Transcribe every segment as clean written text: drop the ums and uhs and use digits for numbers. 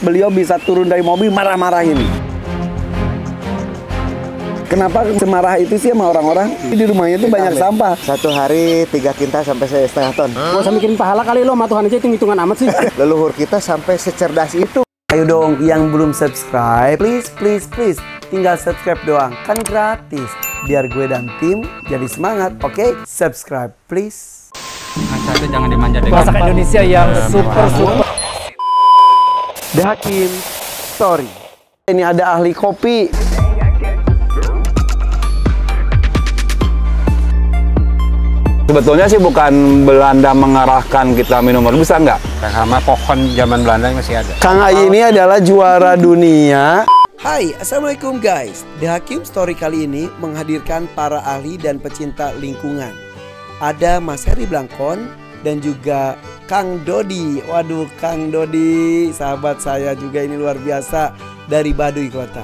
Beliau bisa turun dari mobil marah-marahin. Kenapa semarah itu sih sama orang-orang? Di rumahnya tuh banyak sampah. Satu hari 3 kintal sampai 1,5 ton. Gak usah mikirin pahala kali lo, Tuhan aja hitung-hitungan amat sih. Leluhur kita sampai secerdas itu. Ayo dong, yang belum subscribe, please, tinggal subscribe doang, kan gratis. Biar gue dan tim jadi semangat, oke? Subscribe, please. Masa itu jangan dimanja dengan Masakan Indonesia yang super. The Hakim Story. Ini ada ahli kopi. Sebetulnya sih bukan Belanda mengarahkan kita minum air, bisa nggak? sama pohon zaman Belanda masih ada. Kang Ai ini adalah juara dunia. Hai, assalamualaikum guys. The Hakim Story kali ini menghadirkan para ahli dan pecinta lingkungan. Ada Mas Heri Blangkon dan juga Kang Dodi. Waduh, Kang Dodi, sahabat saya juga ini luar biasa dari Baduy Kota.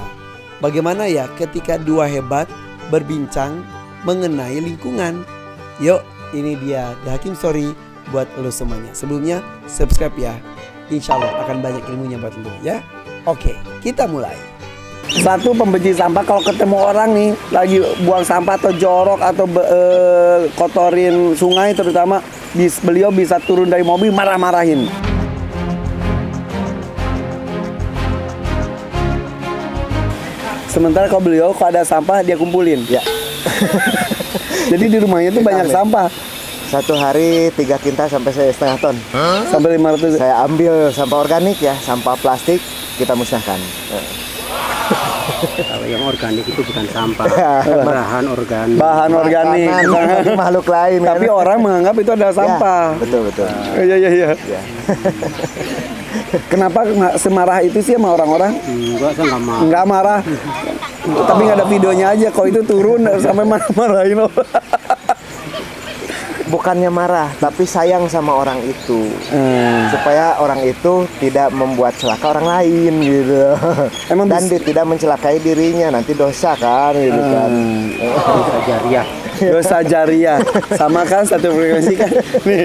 Bagaimana ya ketika dua hebat berbincang mengenai lingkungan? Yuk, ini dia The Hakim Story buat lo semuanya. Sebelumnya subscribe ya. Insya Allah akan banyak ilmunya buat lo ya. Oke, kita mulai. Satu pembenci sampah, kalau ketemu orang nih lagi buang sampah atau jorok atau kotorin sungai terutama, beliau bisa turun dari mobil marah-marahin. Sementara kalau beliau kalau ada sampah dia kumpulin. Ya. Jadi di rumahnya tuh banyak sampah. Satu hari 3 kintal sampai 1,5 ton. Sampai 500. Saya ambil sampah organik ya, sampah plastik kita musnahkan. Kalau yang organik itu bukan sampah, bahan organik. Bahan organik. Makanan makhluk lain. Tapi kan? orang menganggap itu adalah sampah. Ya, betul. Iya. Ya. Kenapa semarah itu sih sama orang-orang? Enggak, saya nggak mau. Nggak marah. Tapi nggak ada videonya aja. Kalau itu turun sampai marah-marahin loh. Bukannya marah, tapi sayang sama orang itu. Supaya orang itu tidak membuat celaka orang lain gitu. Emang dan tidak mencelakai dirinya, nanti dosa kan gitu kan. Dosa jariah. Dosa jariah. Sama kan satu frekuensi kan. Nih.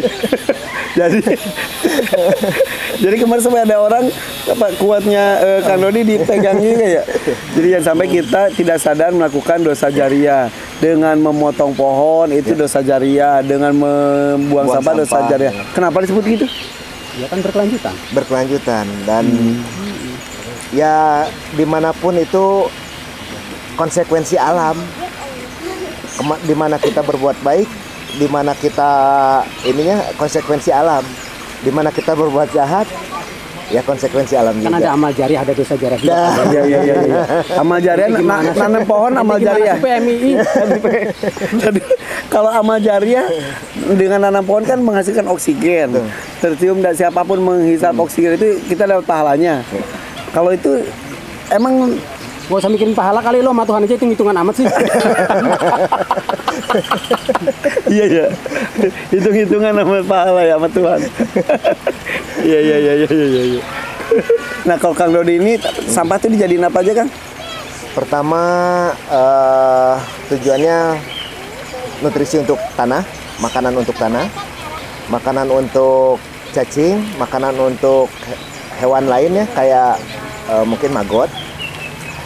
Jadi kemarin sampai ada orang apa kuatnya Kang Dodi dipegang juga ya. Jadi jangan sampai kita tidak sadar melakukan dosa jariah. Dengan memotong pohon itu dosa jariah, dengan membuang sampah dosa jariah. Kenapa disebut gitu? Ya kan berkelanjutan. Berkelanjutan dan ya dimanapun itu konsekuensi alam. Dimana kita berbuat baik, dimana kita ininya konsekuensi alam. Dimana kita berbuat jahat, ya konsekuensi alam juga. Kan ada amal jariah, ada dosa jariah. Iya. Amal jariah, nanam pohon amal jariah. PMII. Jadi kalau amal jariah dengan nanam pohon kan menghasilkan oksigen. Tercium dan siapapun menghisap oksigen itu kita dapat pahalanya. Kalau itu emang Gak usah mikirin pahala kali lo, Tuhan aja hitung-hitungan amat sih. iya. Hitung-hitungan sama pahala ya sama Tuhan. Iya. Nah kalau Kang Dodi ini sampah itu dijadiin apa aja Kang? Pertama tujuannya nutrisi untuk tanah, makanan untuk tanah, makanan untuk cacing, makanan untuk hewan lainnya kayak mungkin maggot.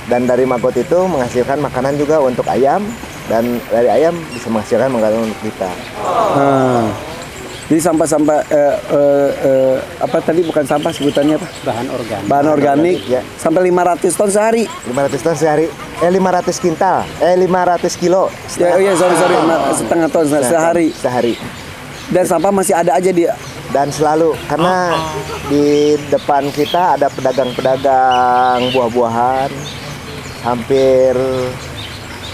Dan dari maggot itu menghasilkan makanan juga untuk ayam, dan dari ayam bisa menghasilkan makanan untuk kita. Jadi sampah-sampah apa tadi bukan sampah sebutannya apa? Bahan organik. Ya. Sampai 500 ton sehari. 500 ton sehari. 500 kintal. 500 kilo. Sorry. Setengah ton sehari. Dan sampah masih ada aja dia. Dan selalu karena di depan kita ada pedagang-pedagang buah-buahan. Hampir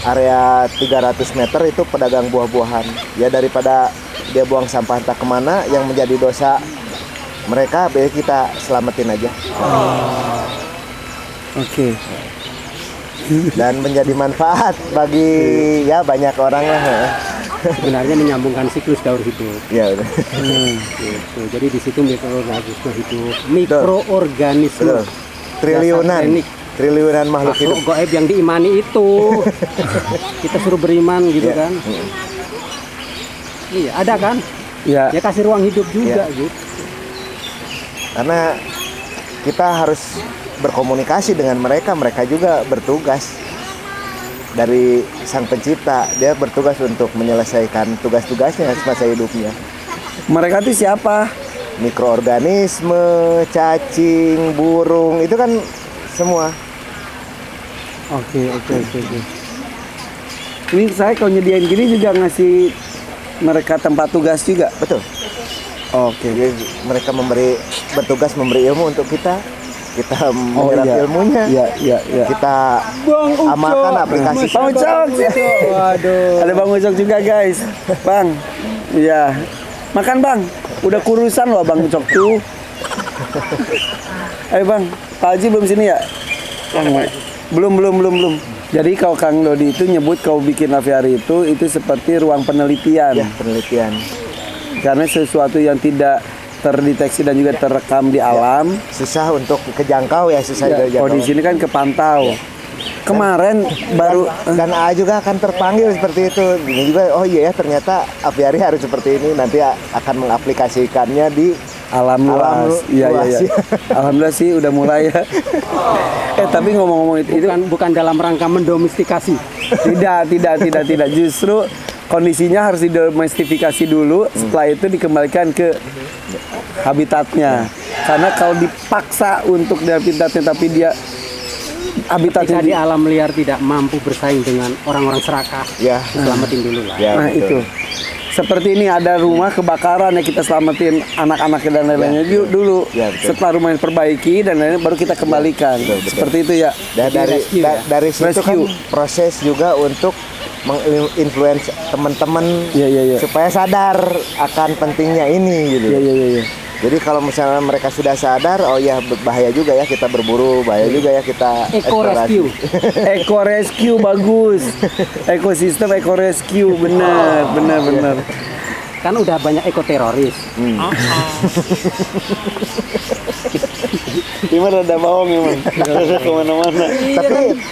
area 300 meter itu pedagang buah-buahan. Ya daripada dia buang sampah entah kemana yang menjadi dosa mereka, biar kita selamatin aja. Oke. Dan menjadi manfaat bagi ya banyak orang lah. Sebenarnya menyambungkan siklus daur hidup. Ya udah. Gitu. Jadi di situ mikroorganisme hidup, mikroorganisme. Triliunan makhluk hidup gaib yang diimani itu. Kita suruh beriman gitu kan. Iya, ada kan? Ya. Ya kasih ruang hidup juga gitu. Karena kita harus berkomunikasi dengan mereka. Mereka juga bertugas dari Sang Pencipta. Dia bertugas untuk menyelesaikan tugas-tugasnya semasa hidupnya. Mereka itu siapa? Mikroorganisme, cacing, burung, itu kan semua. Oke. Ini saya kalau nyediain gini juga ngasih mereka tempat tugas juga. Betul. Oke. Jadi mereka bertugas memberi ilmu untuk kita menyerap ilmunya. Iya. Kita amalkan aplikasi. Bang Ucok. Waduh. Ada Bang Ucok juga, guys. Bang. Iya. Makan, Bang. Udah kurusan loh Bang Ucok tuh. Ayo Bang, Pak Haji belum sini ya? Belum. Jadi kalau Kang Dodi itu nyebut kau bikin aviari itu seperti ruang penelitian. Ya, penelitian. Karena sesuatu yang tidak terdeteksi dan juga terekam di alam. Susah untuk kejangkau ya, susah dijangkau. Oh di sini kan kepantau. Kemarin baru dan A juga akan terpanggil seperti itu. Ini juga, oh iya ya ternyata aviari harus seperti ini. Nanti akan mengaplikasikannya di alam luas. Iya. Alhamdulillah sih udah mulai ya. Tapi ngomong-ngomong itu bukan dalam rangka mendomestikasi. Tidak. Justru kondisinya harus didomestifikasi dulu. Setelah itu dikembalikan ke habitatnya. Karena kalau dipaksa untuk di habitatnya tapi dia habitatnya di alam liar tidak mampu bersaing dengan orang-orang serakah, ya selamatin dulu lah. Ya, nah betul. Itu seperti ini ada rumah kebakaran ya, kita selamatin anak-anaknya dan lain-lainnya dulu. Ya, setelah rumah diperbaiki dan lain-lain baru kita kembalikan. Betul. Seperti itu ya. Dan dari situ kan proses juga untuk menginfluence teman-teman supaya sadar akan pentingnya ini gitu. Iya. Jadi kalau misalnya mereka sudah sadar, oh ya bahaya juga ya kita berburu, bahaya juga ya kita eco-rescue. Eco-rescue bagus. Ekosistem eco-rescue, benar. Kan udah banyak ekoteroris. Gimana ada bohong emang? Kemana-mana.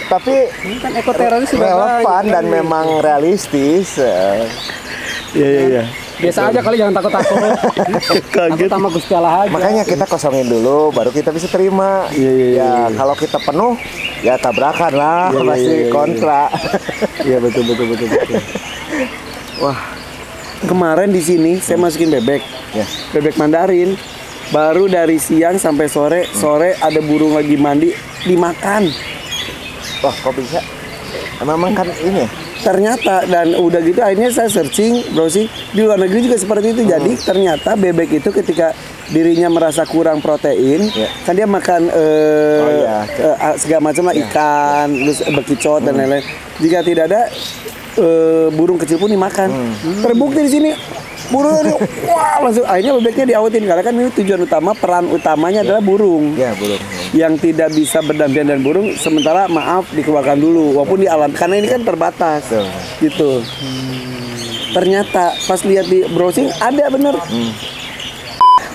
Tapi kan ekoteroris relevan dan memang realistis. Iya. Biasa aja kali, jangan takut-takut. Kaget sama Gusti Allah aja. Makanya kita kosongin dulu baru kita bisa terima. Iya. Kalau kita penuh ya tabrakan lah, pasti kontra. Iya betul. Wah. Kemarin di sini saya masukin bebek. Ya. Bebek Mandarin. Baru dari siang sampai sore ada burung lagi mandi dimakan. Wah, kok bisa? Memang kan ini ya? Ternyata dan udah gitu akhirnya saya browsing di luar negeri juga seperti itu. Jadi ternyata bebek itu ketika dirinya merasa kurang protein, kan dia makan segala macam lah, ikan, terus bekicot dan lain-lain. Jika tidak ada burung kecil pun dimakan. Terbukti di sini burung ini, wah langsung akhirnya bebeknya diawetin karena kan ini tujuan utama, peran utamanya adalah burung. Ya, burung. Yang tidak bisa berdampingan dengan burung, sementara maaf dikeluarkan dulu walaupun di alam karena ini kan terbatas. Gitu. Ternyata pas lihat di browsing ada bener.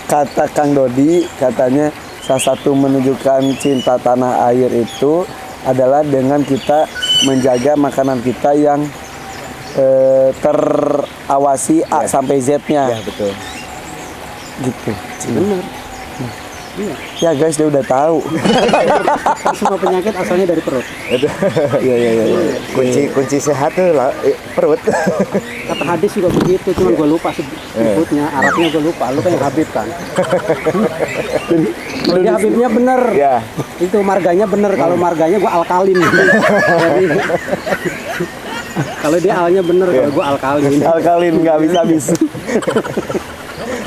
Kata Kang Dodi, katanya salah satu menunjukkan cinta tanah air itu adalah dengan kita menjaga makanan kita yang terawasi A sampai Z-nya. Ya, betul. Gitu. Benar. Ya guys, dia udah tahu. Semua penyakit asalnya dari perut. Iya. Kunci sehat tuh perut. Kata hadis juga begitu, cuman gue lupa sebutnya, Arabnya gue lupa. Lu kan yang Habib kan. Kalau dia Habibnya bener. Ya. Itu marganya bener. Kalau marganya gue alkalin. Jadi kalau dia alnya bener, kalau gue alkalin. Alkalin nggak habis-habis.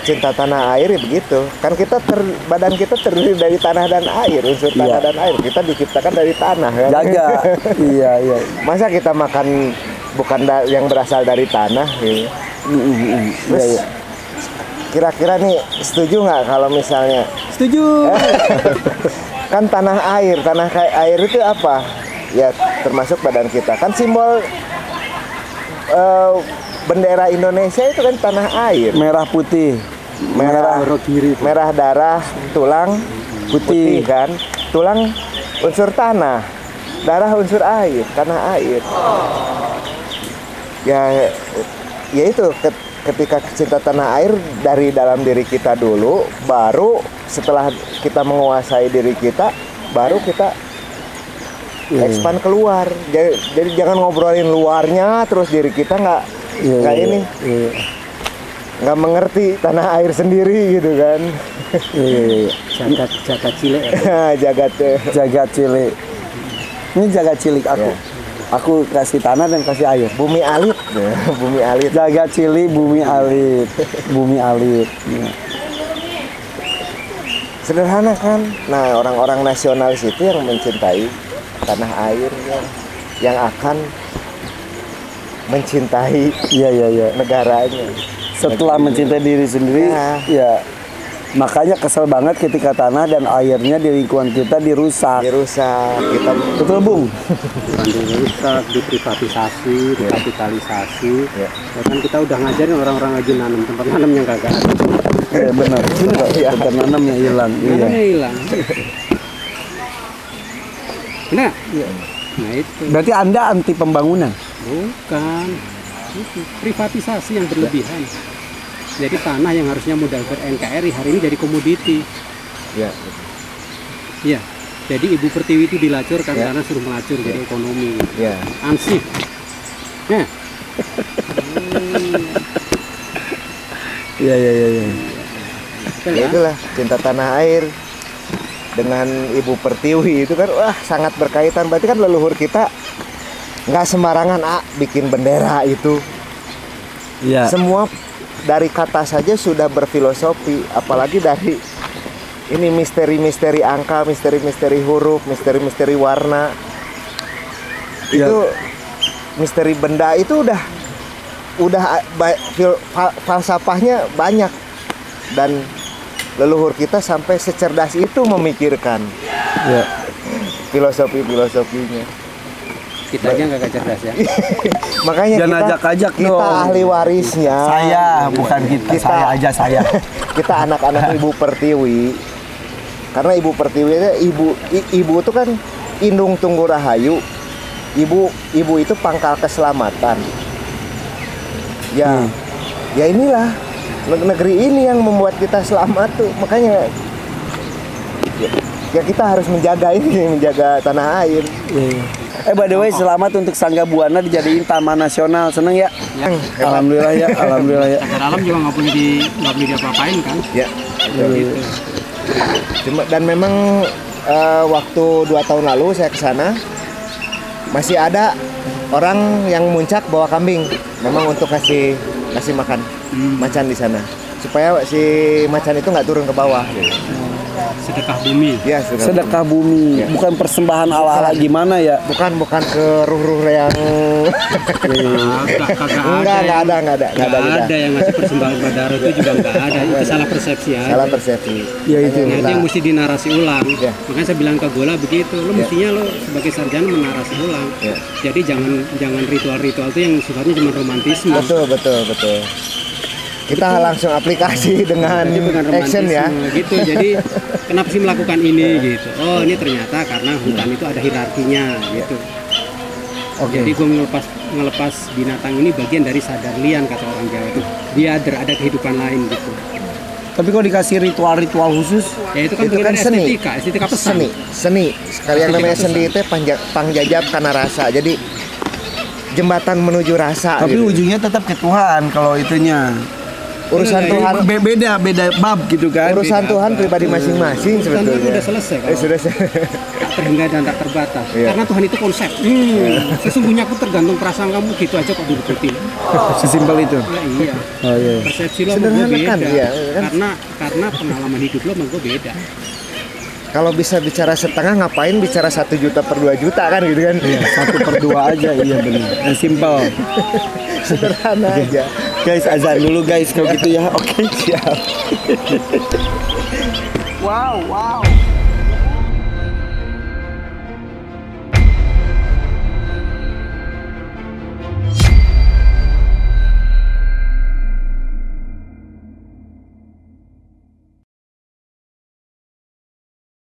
Cinta tanah air ya begitu. Kan kita badan kita terdiri dari tanah dan air, unsur tanah dan air. Kita diciptakan dari tanah kan. Jaga. Iya. Masa kita makan bukan yang berasal dari tanah gitu. Terus kira-kira nih setuju nggak kalau misalnya? Setuju. Kan tanah air itu apa? Ya termasuk badan kita. Kan simbol bendera Indonesia itu kan tanah air. Merah putih. Merah darah, tulang putih kan. Tulang unsur tanah, darah unsur air, tanah air. Ya itu ketika cinta tanah air dari dalam diri kita dulu, baru setelah kita menguasai diri kita, baru kita expand keluar. Jadi jangan ngobrolin luarnya terus diri kita nggak ini nggak mengerti tanah air sendiri gitu kan. Jagat cilik. Jagat cilik. Ini jagat cilik aku. Aku kasih tanah dan kasih air. Bumi alit, bumi alit. Jagat cilik, bumi alit, bumi alit. Sederhana kan. Nah, orang-orang nasionalis itu yang mencintai tanah air yang akan mencintai negaranya. Setelah mencintai diri sendiri, ya makanya kesel banget ketika tanah dan airnya di lingkungan kita dirusak. Kita betul, Bung? Bukan dirusak, diprivatisasi, dikapitalisasi. Ya kan kita udah ngajarin orang-orang lagi nanam, tempat nanam yang kagak ada. Ya benar. Tempat nanam yang hilang. Nanamnya hilang. Nah, nah itu. Berarti Anda anti pembangunan? Bukan. Itu privatisasi yang berlebihan. Jadi tanah yang harusnya modal ber NKRI hari ini jadi komoditi. Ya. Iya. Jadi Ibu Pertiwi itu dilacurkan karena suruh melacur jadi ekonomi. Ya. Ansih. Nah. Iya. Ya itulah cinta tanah air dengan Ibu Pertiwi itu kan sangat berkaitan. Berarti kan leluhur kita nggak sembarangan bikin bendera itu. Iya. Semua dari kata saja sudah berfilosofi, apalagi dari ini misteri-misteri angka, misteri-misteri huruf, misteri-misteri warna. Itu misteri benda itu udah falsafahnya banyak, dan leluhur kita sampai secerdas itu memikirkan filosofinya. Kita aja nggak cerdas ya. Makanya ajak-ajak kita ahli warisnya. Saya bukan kita. Saya. Kita anak-anak Ibu Pertiwi. Karena Ibu Pertiwi ibu itu kan indung tunggu rahayu. Ibu itu pangkal keselamatan. Ya inilah negeri ini yang membuat kita selamat tuh. Makanya ya kita harus menjaga tanah air. By the way, selamat untuk Sangga Buana dijadiin taman nasional. Seneng ya? Alhamdulillah ya. Cagar alam juga nggak boleh diapa-apain kan? Ya. Gitu. Dan memang waktu 2 tahun lalu saya ke sana masih ada orang yang muncak bawa kambing, memang untuk kasih makan macan di sana supaya si macan itu nggak turun ke bawah. Sedekah bumi. Ya, sedekah bumi. Ya. Bukan persembahan ala-ala gimana ya? Bukan ke ruh-ruh yang enggak ada yang ngasih persembahan pada itu juga enggak ada. Itu salah persepsi aja. Salah persepsi. Ya itu. Nanti yang mesti dinarasi ulang. Ya. Makanya saya bilang ke Gola begitu. Lo mestinya lo sebagai sarjana menarasi ulang. Ya. Jadi jangan ritual-ritual itu yang sifatnya cuma romantisme. Betul. Kita langsung aplikasi dengan action ya. Gitu. Jadi kenapa sih melakukan ini gitu? Oh ini ternyata karena hutan itu ada hierarkinya gitu. Jadi gue ngelepas binatang ini bagian dari sadar lian kata orang Jawa itu. Biadar ada kehidupan lain gitu. Tapi kalau dikasih ritual-ritual khusus, ya itu kan estetika pesan. Seni. Sekali yang namanya seni itu pangjajab karena rasa. Jadi jembatan menuju rasa. Tapi gitu. Ujungnya tetap ke Tuhan kalau itunya. Urusan Tuhan beda bab gitu kan. Urusan Tuhan pribadi masing-masing sebetulnya. Tuhan sudah selesai kalau sudah terhingga dan tak terbatas. Karena Tuhan itu konsep. Sesungguhnya aku tergantung perasaan kamu gitu aja kok diikuti. Sesimpel itu. Iya. Oh iya. Persepsi lo sama gue beda. Karena pengalaman hidup lo sama gue beda. Kalau bisa bicara setengah, ngapain bicara 1 juta per 2 juta kan gitu kan? Iya, 1 per 2 aja, iya benar. Yang simpel. Sederhana aja. Guys, azan dulu guys kalau gitu ya. Oke, siap. Wow.